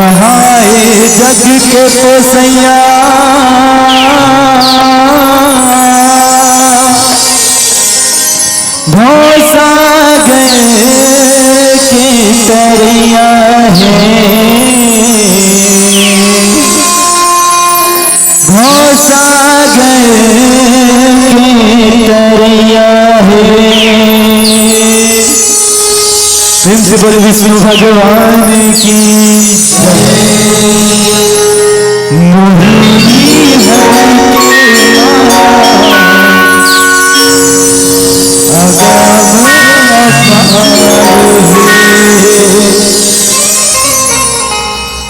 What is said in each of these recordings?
कहाए जग के पोसैया भोसा गए की तरिया है, भोसा गए की तरिया है। प्रिंसिपल विष्णु भगवान की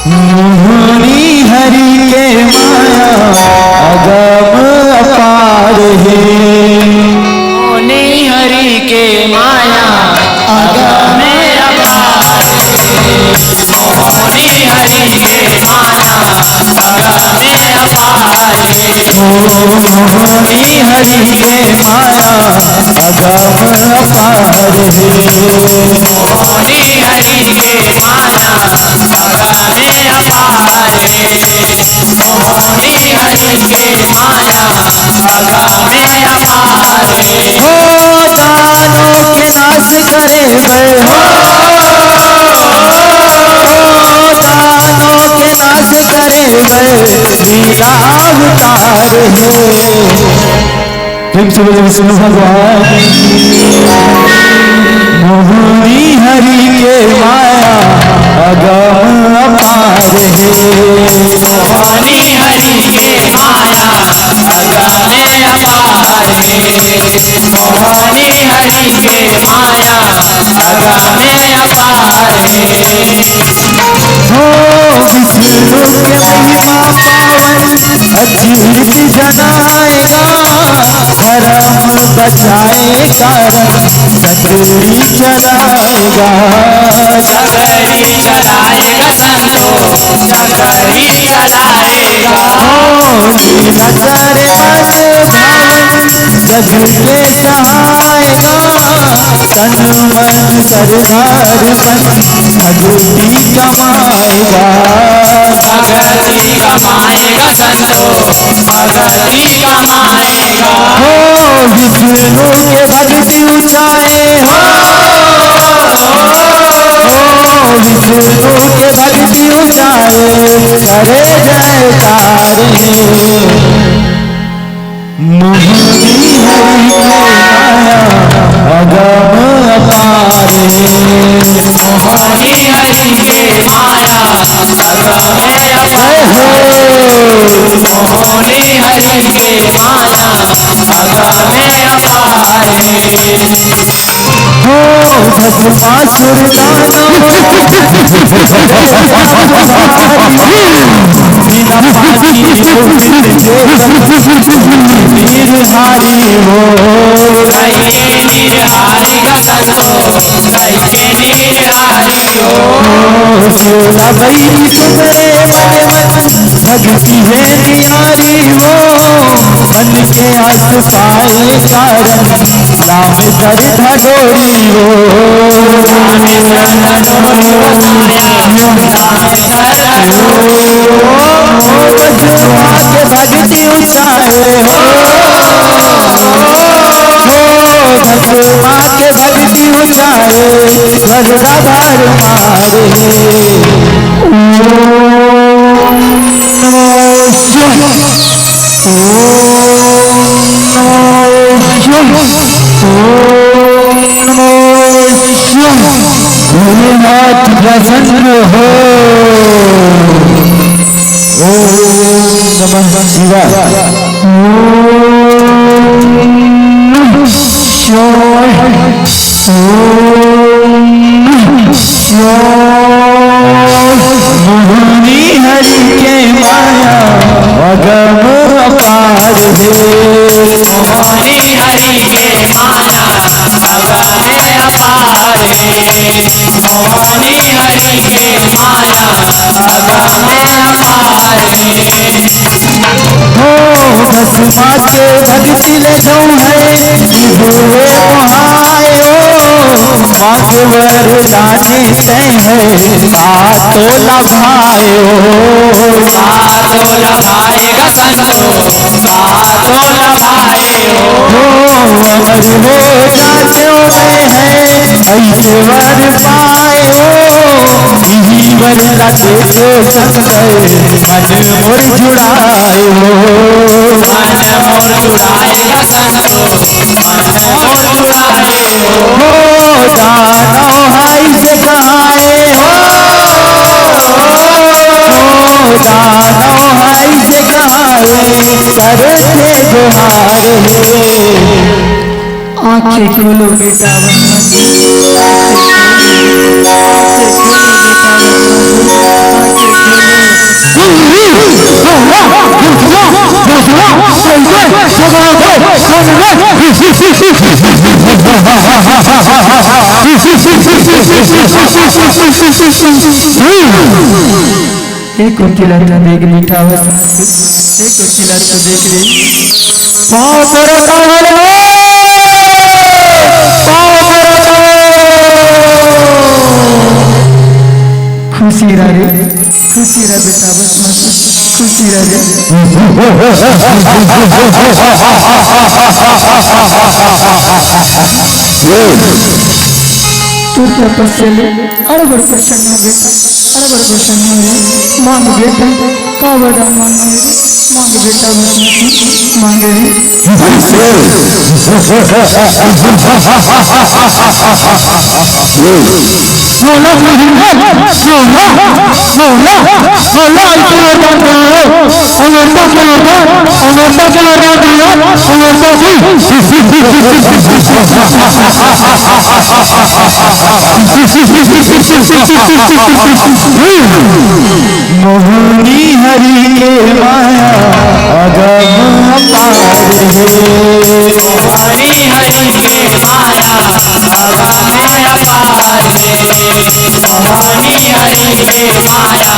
मोहनी हरि के माया अगम अपार है, मोहनी हरि के माया अगम अपार है, मोहनी हरि के माया अगम अपार है, मोहनी हरि के माया अगम अपार है, मोहनी हरि के माया अगम अपार है, मोहनी हरि के माया अगम अपार है। हो दानों के नाश करे दानों के नाश करे लीला अवतार है। प्रेम से बोलो विष्णु भगवान। मोहनी हरि के माया अगम अपार है, मोहनी हरि के माया अगम अपार है, मोहनी हरि के माया अगम अपार है। हो विष्णु के महिमा पावन अतीत जनाएगा, धर्म बचाए कारण सगरी चलाएगा, सगरी चलाएगा संतो सगरी चलाएगा, लीला करे मन भावन जग के सहायगा, तन मन सरदार बन भगती कमाएगा, भगती कमाएगा संतो भगती कमाएगा। हो विष्णु के भक्ति ऊंचाए हो विष्णु के भक्ति ऊंचाए करे जयकार है। मोहनी हरि के माया अगम अपार है, मोहनी हरि के माया अगम अपार है, मोहनी हरि के माया अगम अपार है। हो भस्मासुर दानव बिना पाती वीर हारी हो, कैके निर्हारी का संतो कैके निर्हारी हो, सोला भई तुम्हारे मन मन भक्ति है निहारी हो, मन के आस पाए कारण नाम दर धडोरी हो, नाम सर धडोरी हो साया नाम सर धडोरी हो, भस्मा के भक्ति ऊंचाए हो भस्मा के भक्ति ऊंचाए गरुड़ा भार मारे। भोलेनाथ प्रसन्न हो। ओम नमः शिवाय। मोहनी हरि के माया अगम अपार है, मोहनी हरि के माया अगम अपार है, मोहनी हरि के माया अगम अपार है। हो भस्मा के भक्ति ले जाऊं है हुए मोहायो, माघवर जाने ते है सातो लभाए हो सातो लभाएगा संतो सातो लभाए हो अमर हो जातियों में है ऐसे वर पाए हो जीवन का देखे संग मन मोर जुड़ाए हो मन मोर जुड़ाएगा संतो मन मोर जुड़ाए हो जानो हाय से कहाए हो जानो हाय से कहाए करते जोहार है आंखें खोलो बेटा एक कोकिला तो देख मीठा हो एक कोकिला तो देख रही पाँव खुशी रहे बेटा बस खुशी रहे तू क्या पसले अरे बड़ प्रसन्न हो बेटा अरे बड़ प्रसन्न हो मांग बेटा का बड़ा मांग बेटा मांगे मोहनी हरि के माया अगम अपार है मोहनी हरि के माया अगम अपार है मोहनी हरि के माया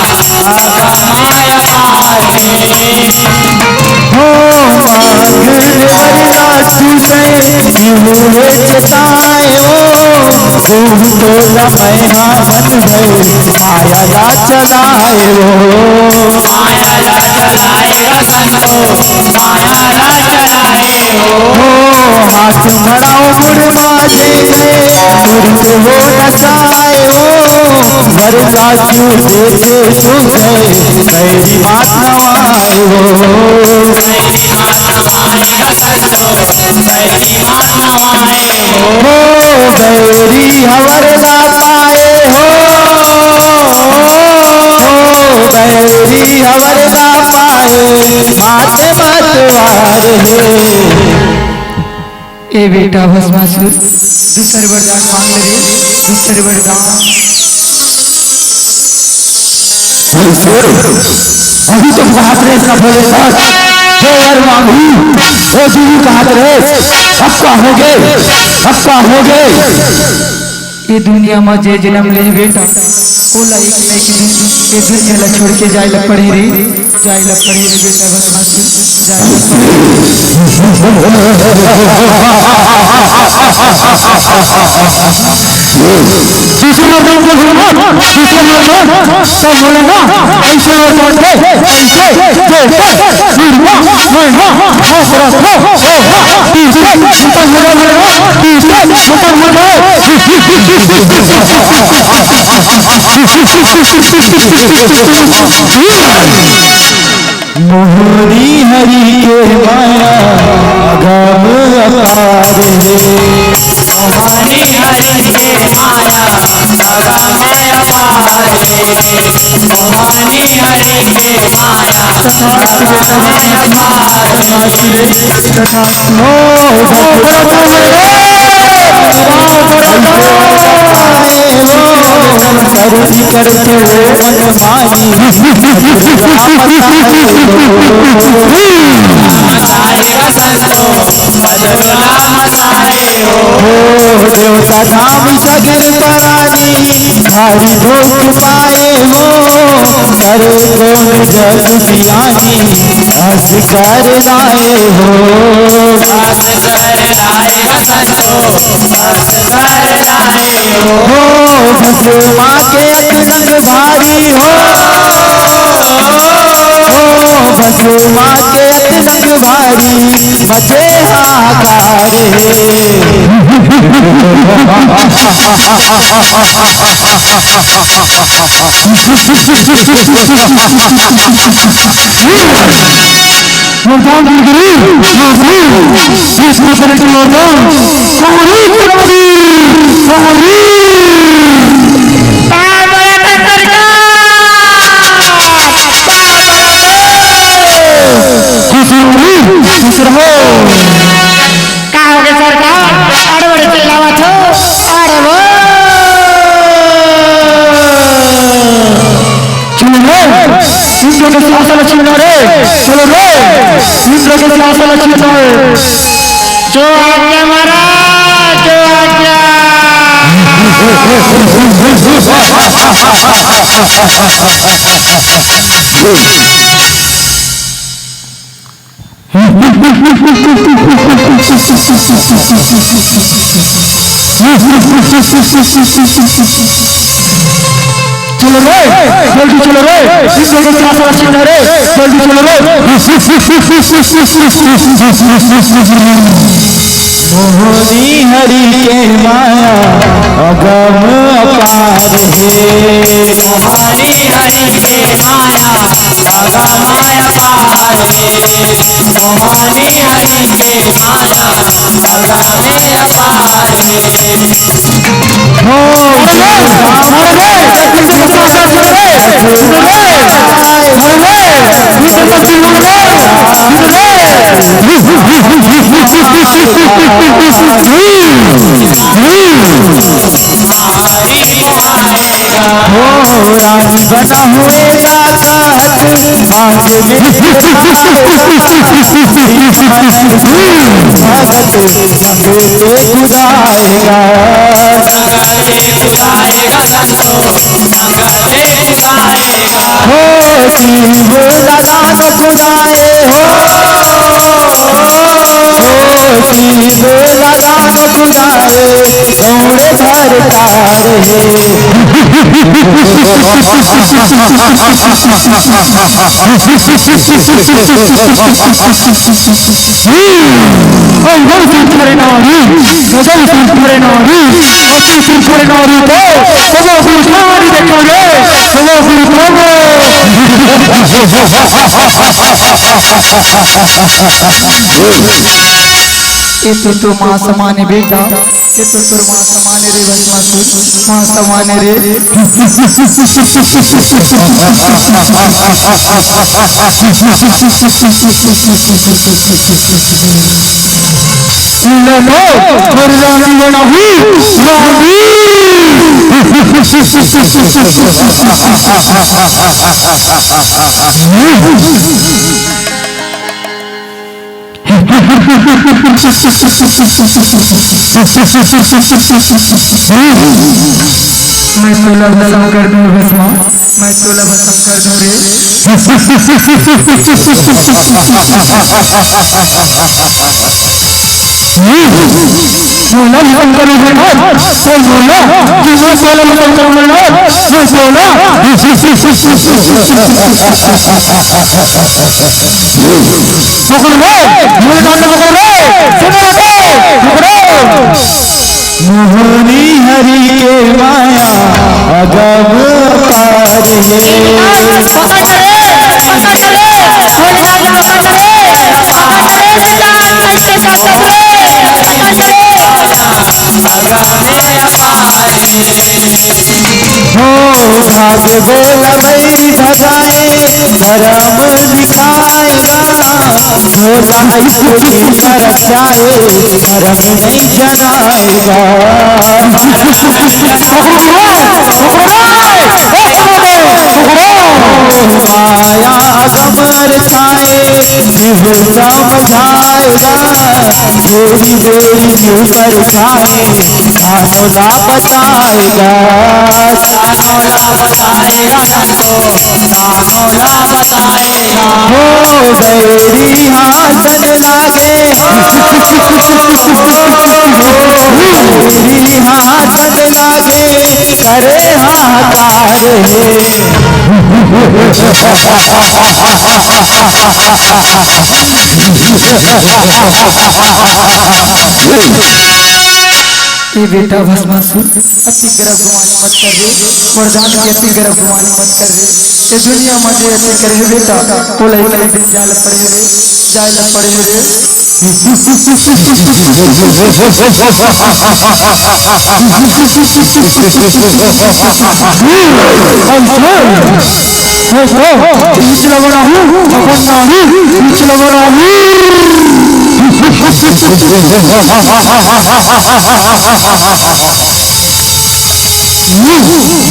अगम अपार है हो माघ छूटे हुए चेताए हो तो लमैया बन गए माया ला चलाए हो माया ला चलाएगा संतो माया ला चलाए हो हाथ मड़ाओ मुड़वा दे मुड़ हो नचाए हो भरता क्यों देते सुन गए मेरी बात नवाए हो मेरी बात नवाएगा संतो मेरी बात नवाए हो गौरी हवर ना पाए हो गौरी हवर ना पाए माथे मतवार है ए बेटा भस्मासुर दूसरे वरदान मांग ले दूसरे वरदान अभी तो बात रे इतना बोले जो वर मांगू वो दीदी का हाथ रे सबका हो गए ये दुनिया में जे जन्म ले बेटा ओला एक नहीं कि ये दुनिया ला छोड़ के जाए ला पड़े रे बेटा मोहनी हरि के माया गम अपार है मोहनी हरि के माया अगम अपार है मोहनी हरि के माया करती करते वो मनमानी मचाएगा संतो मजनुला मचाए हो देवता धाम सगर परानी भारी भोग पाए हो करे कौन जग पियानी हंस कर लाए हो बस कर लाएगा संतो, बस कर लाएगा। हो भस्मा के रंग भारी हो भस्मा के रंग भारी मचे हाकारे जो आज्ञा महाराज, जो आज्ञा। चलो रे, जल्दी चलो रे, इस जगह से आशा रखी ना रे, जल्दी चलो रे। मोहनी हरि के माया अगम अपार है, मोहनी हरि के माया अगम अपार है, मोहनी हरि के माया अगम अपार है। हो रानी बना हुएगा कहत मांग में भगत संगे खुदाएगा, खुदाएगा संतो, संगे खुदाएगा। हो जीव लगा खुदाए हो जीव लगा खुदाए गौड़ घर तारे तो माँ समाने बेटा, ये तो माँ समाने रे बस माँ समाने रे। मैं तोला भस्म कर दूं भस्मा, मैं तोला भस्म कर दूं रे। बोला भस्म करूं बेटा, बोल बोला कि मैं तोला भस्म करूं बेटा, मैं बोला। पकड़ लो, मुझे काटने पकड़ लो, सुनो पकड़ो। मोहनी हरि के माया अगम अपार है, हो भाग बोल मई धगाए धर्म दिखाएगा, झोला स्कूटी पर जाए धर्म नहीं जनाएगा। माया अगमर छाए शिव समझाएगा तेरी बेरी क्यों परछाए कानोला बताएगा कानोला बताएगा संतो कानोला बताएगा हो बैरी हाथन लागे बैरी हाथन लागे करे हाहाकार ये बेटा भस्मासुर अति गर्भ गुमानी मत कर रे वरदान की अति गर्भ गुमानी मत कर रे ये दुनिया मजे अति करे बेटा बोले कई दिन जाल पड़े रे जाल पड़े रे बीच लगा हूँ बीच लगा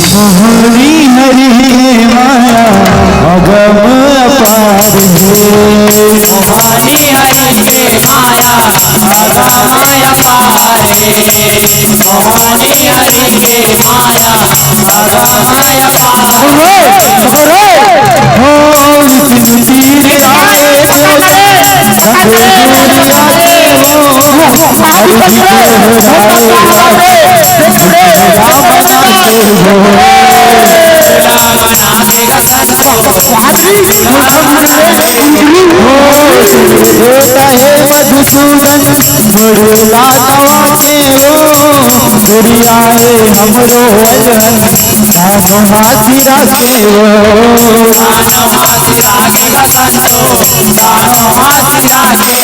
मोहनी हरि माया अगम अपार है मोहनी हरि के माया अगमय अपार है मोहनी हरि के माया अगमय अपार हो विष्णु तीर आए बोले मधुसूदन बड़ला दवा के वो दुरियाए हमरो अजन कानो हाथी राखे वो कानो हाथी राखेगा संतो कानो हाथी राखे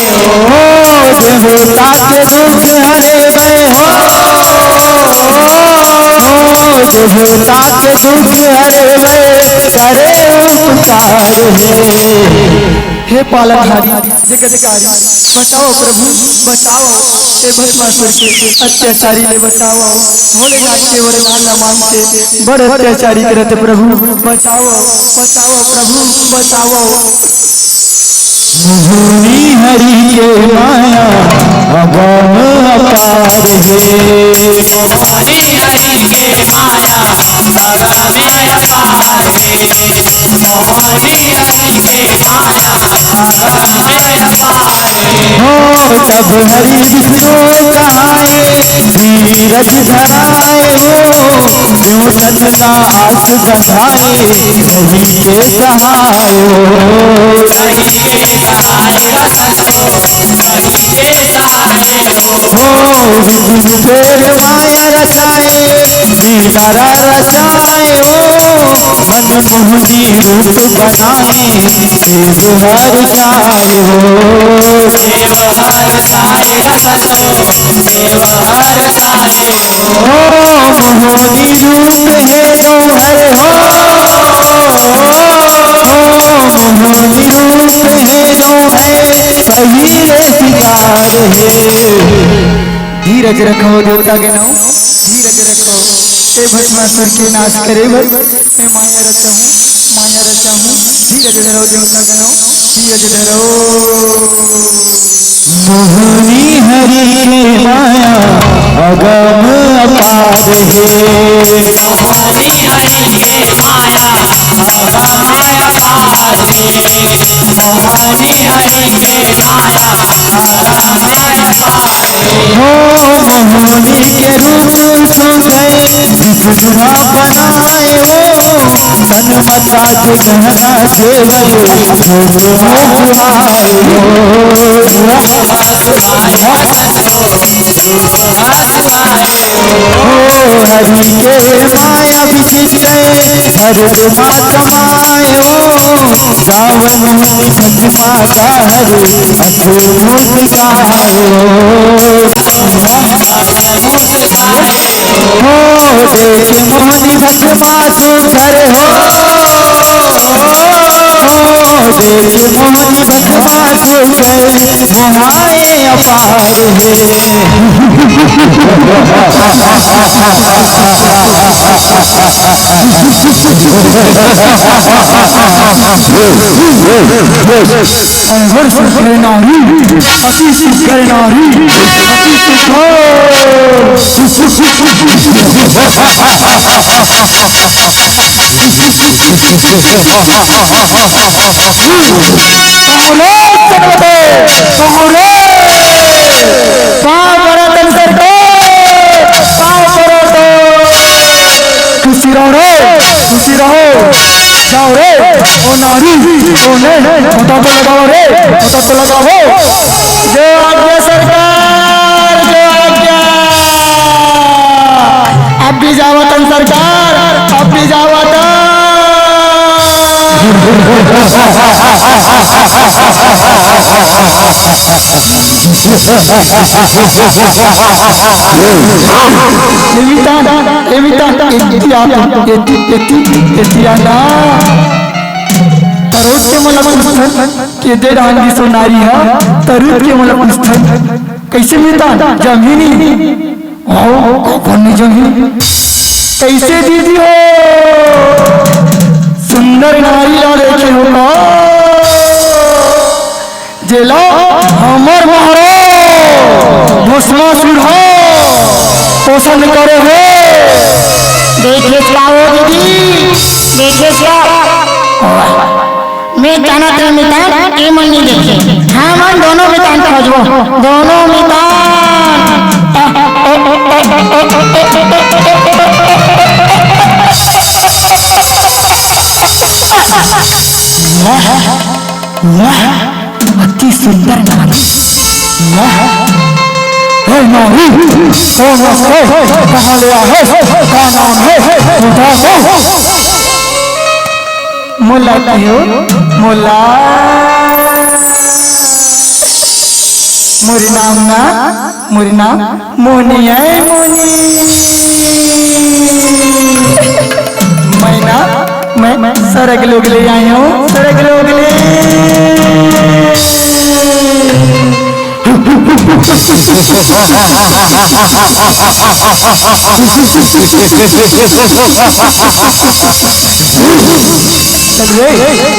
देवता के दुख हरे गए हो देवता के दुख हरे गए करे उपकार हे पालनहारी जगतकारी बचाओ प्रभु बचाओ हे भस्मासुर के अत्याचारी ले बचाओ भोलेनाथ के वरदान मांगते बड़े अत्याचारी करते प्रभु बचाओ बचाओ प्रभु बचाओ मोहनी हरि के माया अगम अपार है मोहनी हरि के माया अगमय अपार है मोहनी हरि के माया अगमय अपार है हो तब हरि विष्णु कहाए धीरज धराए हो क्यों चंदना आस बंधाए नहीं के सहाय हो नहीं के सहायगा संतो नहीं के सहाय हो विष्णु फेर माया रचाए दीदारा रचाए हो मनमोहनी रूप बनाए देव हर जाए हो देव हर साएगा संतो देव हर साए हो मोहनी रूप है जो हर हो मोहनी रूप है जो है सही रे सिंगार है धीरज रखो देवता के नाम धीरज रखो हे भस्मासुर के नाश करे मैं माया रचा हूँ धीरज धरो देवता के नाम धीरज धरो मोहनी हरि के माया अगम अपार है मोहनी हरि के माया अगमय अपार है मोहनी हरि के माया अगमय अपार है हो मोहनी के रूप सुंदर विष्णुआ बनाए हो सन्मता दुल्हना देवर भोग मुहाए हो हरि के माया विचित्र हर मातमाए हो गावन मोहनी खजमा गाहर अद्भुत गाए हो देख मोहनी भजमा सुंदर हो देख मोहनी भजमा सुंदर मोहाए अपार है नारी अति सुंदर नारी खुशी रहो जाओ रे ओ नारी ओ ने पता तो लगाओ रे पता तो लगाओ जो आज्ञा सरकार जो आज्ञा अब भी जावतन सरकार अब भी जावतन के दे रहा सोनारी है तरुद के मतलब पुस्तक कैसे मिलता जमीनी जमीन कैसे दीदी हो सुंदर नारी ला देखे हो जेला हमर मारो भस्मासुर हो पोषण करे हो देखे क्या हो दीदी देखे क्या मैं जाना था मितान ये मन नहीं देखे हाँ मन दोनों मितान खोजो दोनों मितान अति सुंदर नारी नारी कहाँ ले आए क्या नाम है मुल्ला हो मुल्ला मोरी नाम मोनी है मोनी मैं सरग लोग ले आई हूँ सरग लोग ले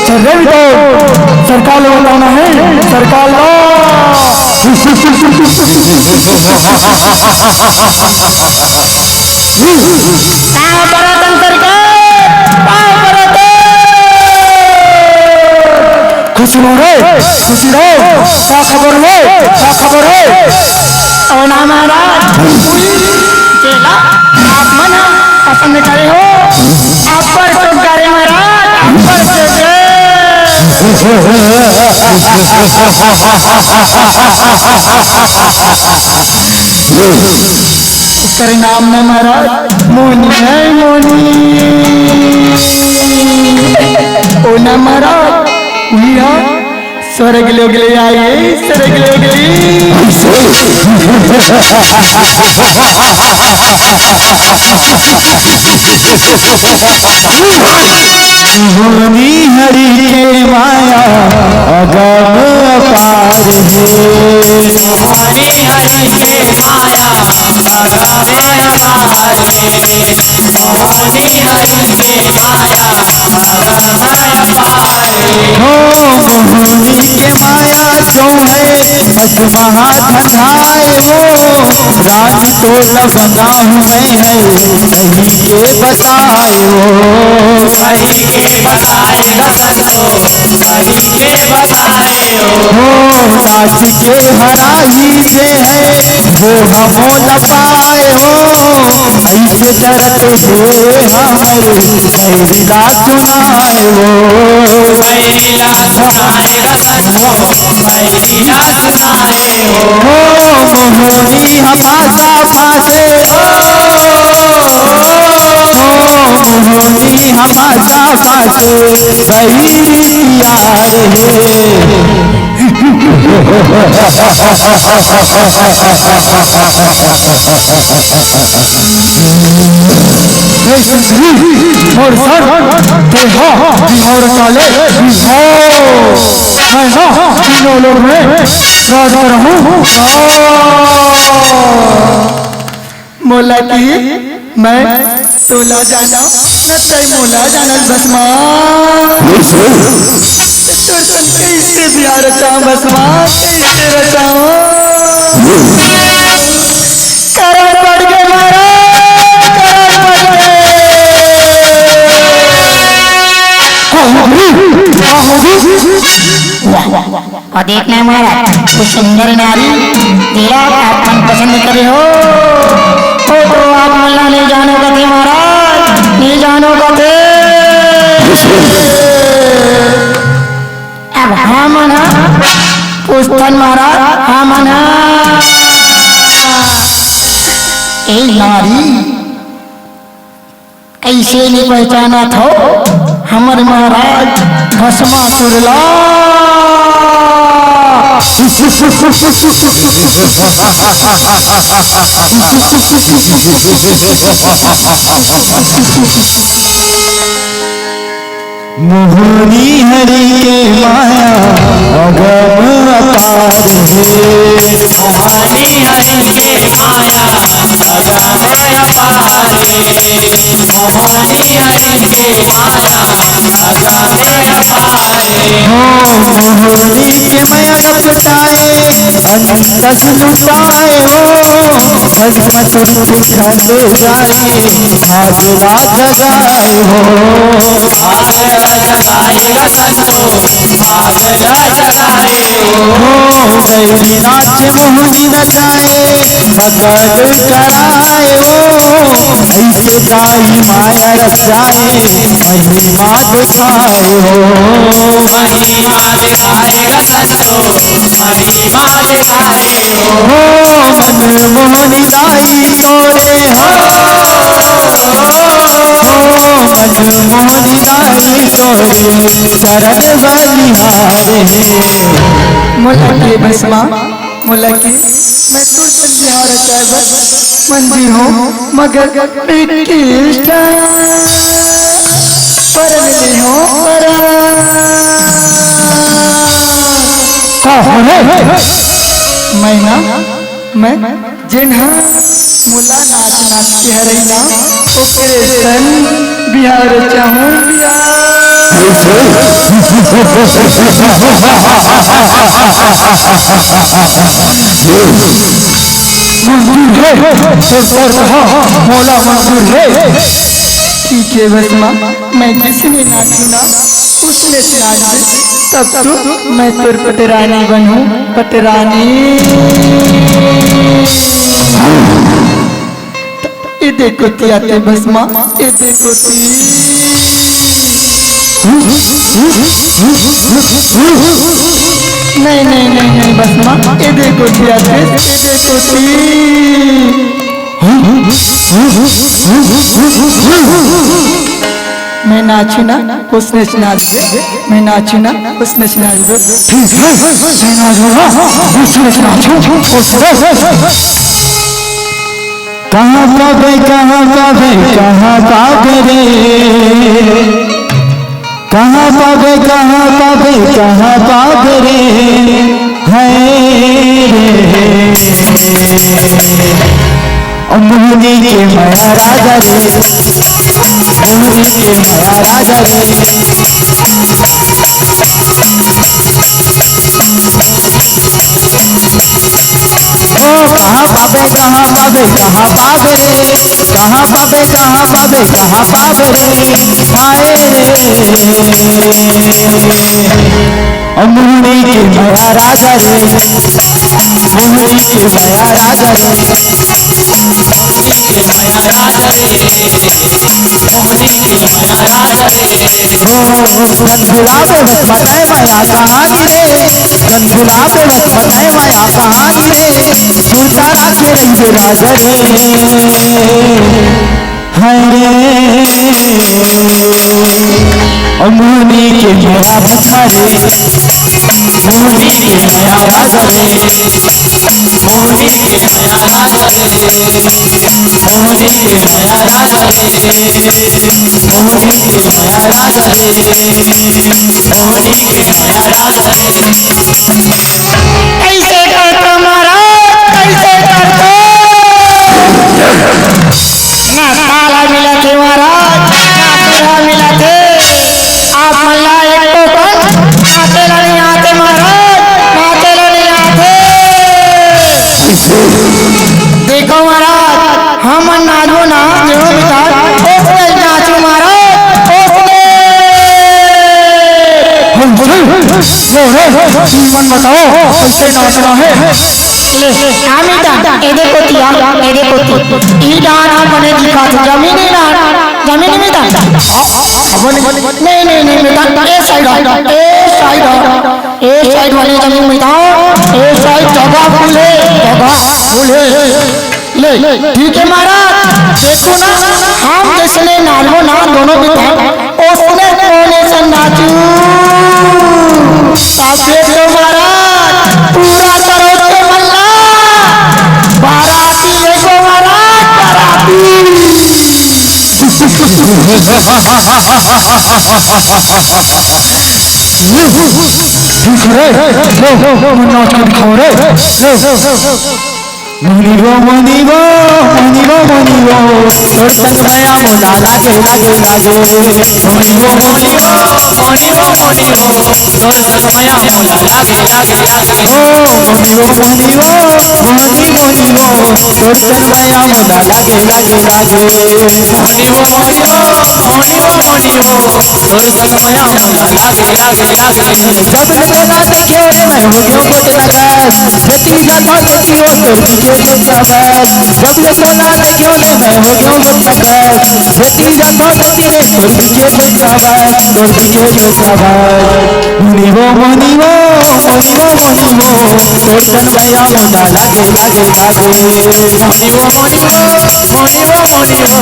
चल रे सरकार लो बताना है सरकार लो खुशी रहो क्या खबर है और ना महाराज चेला आप मन पसंद करे हो आप पर तो करे महाराज आप पर उसका नाम है महाराज मोनी है मोनी ओ ना महाराज स्वर्ग लोग ले आए स्वर्ग लोग मोनी हरि के माया अगम अपार है मोनी हरि के माया अगम अपार है मोनी हरि के माया मोहनी के माया जो है बस महाधनाए वो राज तो लबना हुए हैं सही के बताए वो सही के बताए रतन को सही के बताए हो नाच के हराही से है वो हमो लपाए हो ऐसे दर्द हुए हमारे सैरिला सुनाए वो सैरिला सुनाए रतन को सैरिला सुनाए हो मोहनी हमारा फासे मोहनी हमारा फासे सही यार और सर बिहार काले तीनों लोग में राजा रहूं मोला की मैं तोला जाना न तय मोला जाना भस्मा तुरसन कैसे बिहार रचा भस्मा कैसे रचा करण पड़ गए और देखना है महाराज तो सुंदर नारी तेरा आप मन पसंद करे हो तो आप मल्ला नहीं जानो कथे महाराज नहीं जानो कथे अब हाँ मना पुस्तन महाराज हाँ मना ए नारी कैसे नहीं पहचाना था हमारे महाराज भस्मासुर ला मोहनी हरि के माया अगम अपार है मोहनी हरि के माया अगम अपार मोहनी हरि के माया अगम अपार मोहनी के माया रपटाए अंतस लुटाए हो भस्मासुर तुझा ले जाए हाजरा जगाए हो आगरा जगाएगा संतो आगरा जगाए गैरी नाच मोहनी नचाए सकल कराए हो ऐसे गाई माया रचाए महिमा दिखाए हो महिमा दिखाएगा संतो महिमा दिखाए मन मोहनी लाई तोरे हो मन मोहनी लाई तोरे चरण बलिहारे मोला के भस्मा मोला के मैं तुरसन बिहार रचा बस मंजी हूँ मगर प्रीति इष्टा पर मिली हूँ मैं जिन्हा मुला नाच नाच के हरैना ओकरे सन बिहार चाहूँ मोला मंजूर है ठीक है भस्मा मैं जिसने नाचू ना उसने नाच दे तब तो मैं तुर पटरानी बनूं पटरानी ये देखो तियाते भस्मा ये देखो ती नहीं भस्मा ये देखो तियाते ये देखो ती मैं नाचू ना उसने नाच दे मैं नाचू ना उसने नाच दे कहाँ पावे कहाँ पावे कहाँ पावे रे कहाँ पावे कहाँ पावे कहाँ पावे रे है मोहनी के माया राजा रे मोहनी के माया राजा रे ओ कहाँ पावे कहाँ पावे कहाँ पावे रे कहाँ पावे कहाँ पावे कहाँ पावे रे हाय रे मोहनी के माया राजा रे मोहनी के माया राजा रे मोहनी के माया राजा रे मोहनी के माया राजा रे गंधुला पे बस बताए माया कहानी रे गंधुला पे बस बताए माया कहानी रे झूठा राखे रंगे राजा रे हरे मोहनी के माया भस्मा रे मोहनी के माया राजा रे मोहनी के माया राजा रे मोहनी के माया राजा रे मोहनी के माया राजा रे मोहनी के माया राजा रे कैसे करते महाराज कैसे करते ना ताला मिला थे महाराज, ना पीढ़ा मिला थे। आप मल्ला एक टोकन नाते लड़े आते महाराज, नाते लड़े आते। देखो महाराज, हम नाचो ना जो बिता ओसने नाचो महाराज, ओसने मन बताओ कैसे नाचना है। ले आमिदा एदे कोतिया एदे कोती ई डाना बने दिखा तो जमीनी में था। नहीं बेटा ए साइड वाले जमीन में था। ए साइड जगह खुले ले ठीक है महाराज। देखो ना हम जिसने नाचो ना दोनों भी था उसने कोने से नाचू ताकि तो महाराज पूरा करो तो मल्ला बाराती देखो महाराज बाराती। नाच के दिखाओ रे। मनीवो मनीवो मनीवो मनीवो तोर संग माया मोला लागे लागे लागे। मनीवो मनीवो मनीवो मनीवो तोर संग माया मोला लागे लागे लागे। ओ मनीवो मनीवो मनी मनीवो तोर संग माया मोला लागे लागे लागे। मनीवो मनीवो मनीवो मनीवो तोर संग माया मोला लागे लागे लागे। जब बोला देखियो रे मैं हो गयो कोट लगास खेती जाता खेती हो तोर पीछे शाबाश। जब ये बोला देखियो रे मैं हो गयो कोट लगास खेती जाता खेती रे तोर पीछे शाबाश तोर पीछे शाबाश। मनीवो मनीवो मनीवो मनीवो तोर संग माया मोला लागे लागे लागे। मनीवो मनीवो मनीवो मनीवो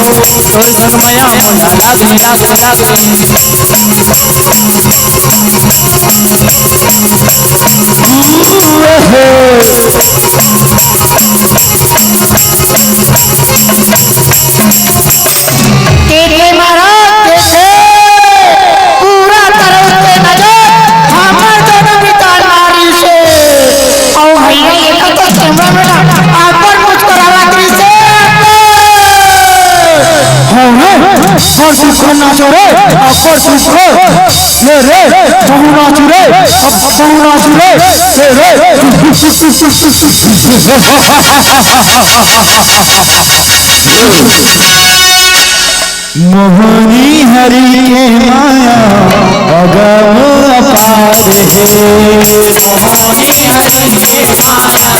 तोर संग माया मोला लागे लागे लागे। देखे महाराज देखे पूरा तरह से नजर हमर दोनों पिता नारी से और भैया ये तो कैमरा में आप पर मुस्कुरावा से और दूसरा नाचो रे और दूसरा ले रे बहु नाचो रे अब बहु नाचो रे ले रे। मोहनी हरि के माया अगम अपार है। मोहनी हरि के माया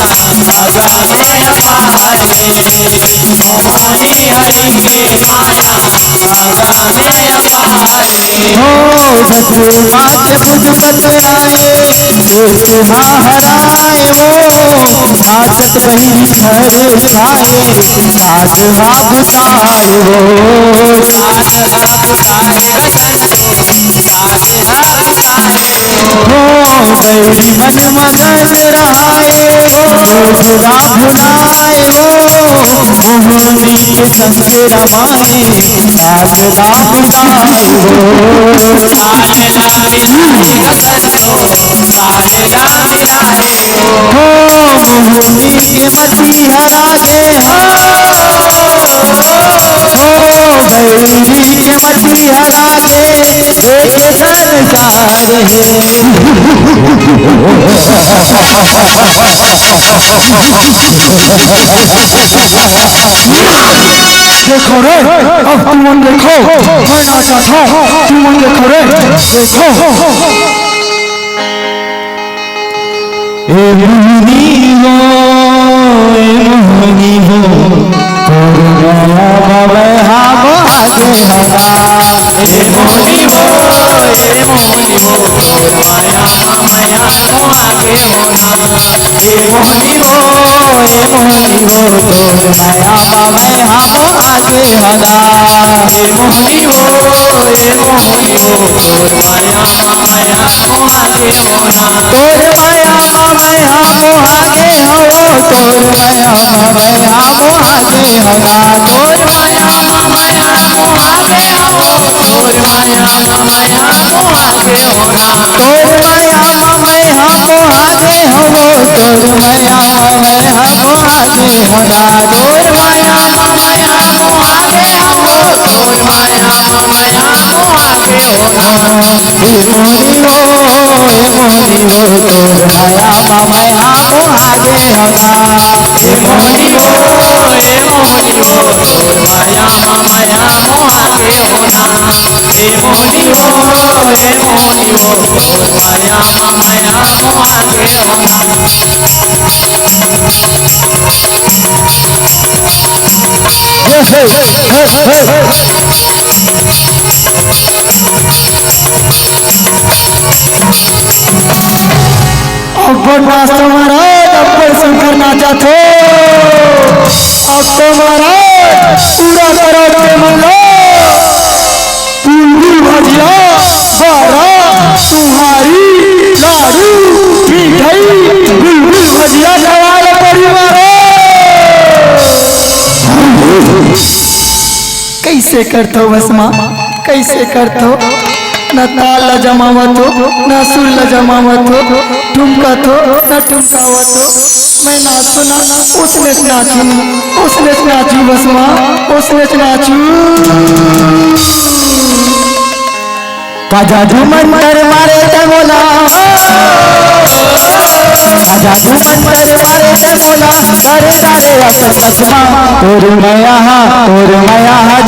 अगम अपार है। मोहनी हरि के माया हो धतुआ के बुध बतराए एक महाराए वो नाचत बही घर खाए साज हाँ बुताए वो साज हाँ बुताए हो गई मन मगन रहाए भुला भुलाए वो मोहनी के संग रमाए आज राम गाए वो आज राम हो मोहनी के मती हरा दे हो गैरी के मती हरा दे एक संसार है। देखो रे अब तुम मन देखो मैं नाचा था तुम मन देखो रे देखो। ए मोहनी हो तोर माया बाबे हम आगे होना। ए मोहनी हो तोर माया माया हो आगे होना। ए मोहनी हो तोर माया बाबे हम आगे होना। ए मोहनी हो तोर माया माया हो आगे होना। तोर माया माया हो आगे हो तोर माया माया हो आगे होना। तोर माया माया हो आगे हो तोर माया माया हो आगे होना। तोर माया माया हो आगे हो तोर माया में हम आगे होना तोर माया हे मोरी हो तोर माया में हम आगे होना हे मोरी हो तोर माया माया मोहागे होना हे मोरी हो तोर माया माया मोहागे होना अब्बर मास्टर महाराज अब्बर शंकर नाचा थे अब तो महाराज पूरा करो के मल्लो बुलबुल भजिया बारा तुम्हारी लाडू मिठाई बुलबुल भजिया सवाल परिवार कैसे करतो बसमा कैसे करतो न ताल जमावत हो न सुर जमावत हो ठुमकत हो न ठुमकावत हो मैं ना सुना उसने नाचू बसमा उसने नाचू काजा झूमर मारे ते बोला काजा झूमर मारे ते बोला सारे सारे अपन बसमा तोर माया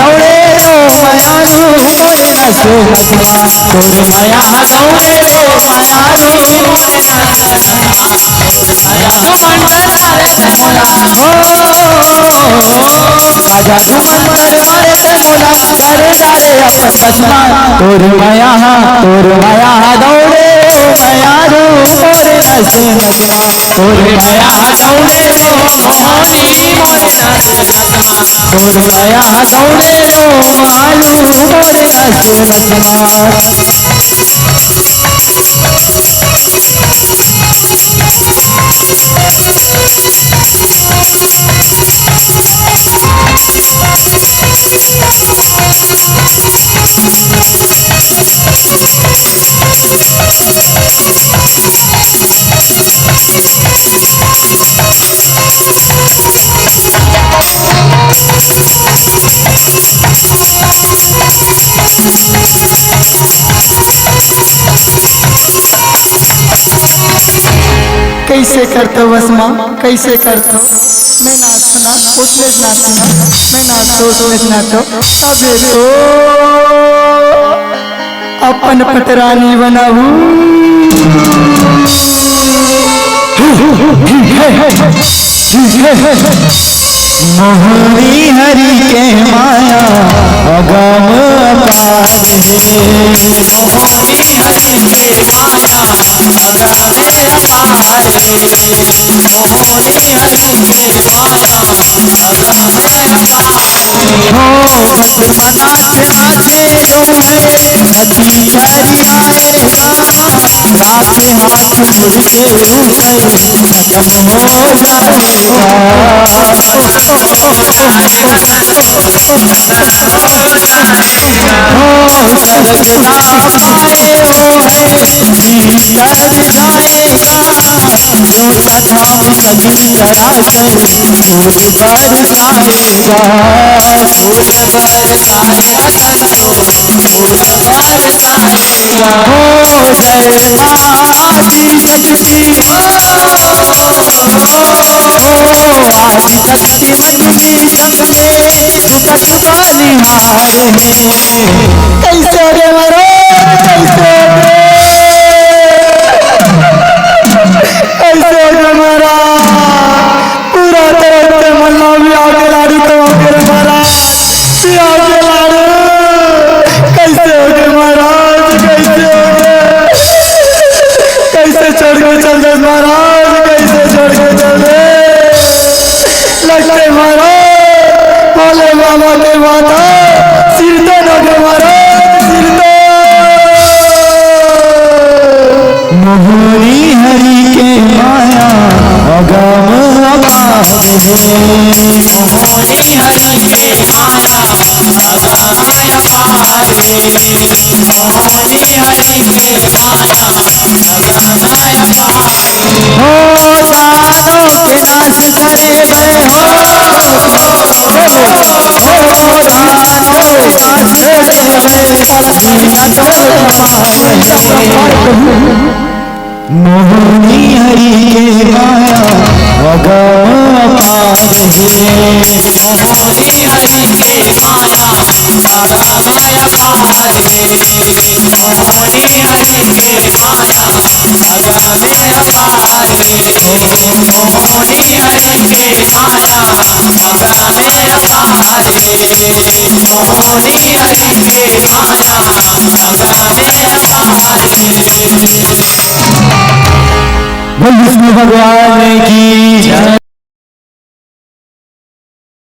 दौड़े रो माया रू मोरे नसे नसमा तोर माया दौड़े रो माया रू मोरे नसे नसमा काजा झूमर मारे ते बोला सारे सारे अपन बसमा तोर माया दौड़े रो माया रू मोरे नसे नसमा तोर माया दौड़े रो मोहनी मोरे नसे नसमा तोर माया दौड़े रो मालू मोरे नसे नसमा कैसे करतो बसमा कैसे करतो मैं ना सुना उसने ना सुना मैं नाचो उसने नाचो अबे तो अपन पटरानी बनाऊ मोहनी हरि के माया अगम अपार है मोहनी हरि के माया अगमे अपार मोहनी हरि के माया अगमे अपार हो मनाथ नाचे झूमे नदी हरि आएगा नाचे हाथ मुझके ऊपर खत्म हो जाएगा हो सरगना आए हो है भीतर जाएगा जो कथा नदी चढ़ाकर फूल बरसाएगा फूल बरसाएगा संतो फूल बरसाएगा हो जयता आदि शक्ति हो आदि शक्ति मन की संग में दुखत का निहार है कैसे रे मरो कैसे रे मरा पूरा तरह से मल्ला भी आगे लाड़ी तो आगे मरा भी आगे लाड़ू कैसे हो गए महाराज कैसे छोड़ के चल गए महाराज कैसे छोड़ के चल गए लगते महाराज भोले बाबा के माता सिर तो न के महाराज सिर तो मोहनी हरि के माया अगम अपार है। विष्णु भगवान की जय।